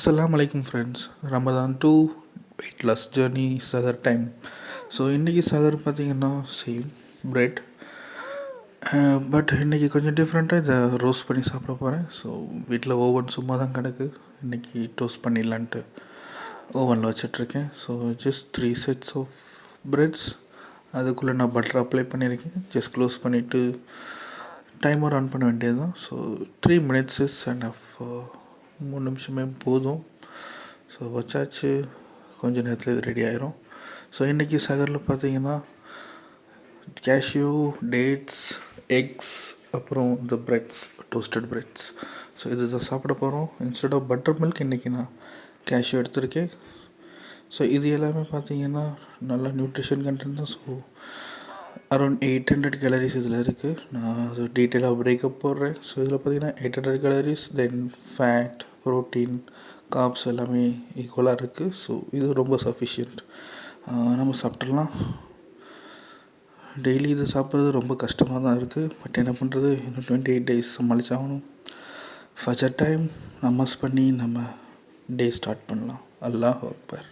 Assalamu alaikum friends. Ramadan 2 weight loss journey Sagar time. So இன்றைக்கி சகர் பார்த்திங்கன்னா same bread, but இன்றைக்கி கொஞ்சம் டிஃப்ரெண்ட்டாக இதை ரோஸ்ட் பண்ணி சாப்பிட போகிறேன். ஸோ வீட்டில் ஓவன் சும்மா தான் கிடக்கு, இன்றைக்கி டோஸ்ட் பண்ணிடலான்ட்டு ஓவனில் வச்சிட்ருக்கேன். So just 3 sets of breads, அதுக்குள்ளே நான் பட்டர் அப்ளை பண்ணியிருக்கேன். ஜஸ்ட் க்ளோஸ் பண்ணிவிட்டு டைமர் ஆன் பண்ண வேண்டியது தான். ஸோ 3 minutes இஸ் அண்ட் ஆஃப் 3 நிமிஷமே போதும். ஸோ வச்சாச்சு, கொஞ்சம் நேரத்தில் இது ரெடி ஆயிரும். ஸோ இன்றைக்கி சகரில் பார்த்தீங்கன்னா கேஷ்யூ, டேட்ஸ், எக்ஸ், அப்புறம் இந்த பிரெட்ஸ், டோஸ்டட் பிரெட்ஸ். ஸோ இது தான் சாப்பிட போகிறோம். இன்ஸ்டெட் ஆஃப் பட்டர் மில்க் இன்றைக்கி நான் கேஷ்யூ எடுத்திருக்கேன். ஸோ இது எல்லாமே பார்த்தீங்கன்னா நல்ல நியூட்ரிஷன் கண்டென்ட் தான். ஸோ அரௌண்ட் 800 calories இதில் இருக்குது. நான் அது டீட்டெயிலாக பிரேக்கப் போடுறேன். ஸோ இதில் பார்த்தீங்கன்னா 800 calories, தென் ஃபேட், ப்ரோட்டீன், கார்ப்ஸ் எல்லாமே ஈக்குவலாக இருக்குது. ஸோ இது ரொம்ப சஃபிஷியன்ட், நம்ம சாப்பிட்றலாம். டெய்லி இது சாப்பிட்றது ரொம்ப கஷ்டமாக தான் இருக்குது. பட் என்ன பண்ணுறது, இன்னும் 28 days சமாளிச்சாகணும். ஃபஜர் டைம் நமாஸ் பண்ணி நம்ம டே ஸ்டார்ட் பண்ணலாம். அல்லாஹ் அக்பர்.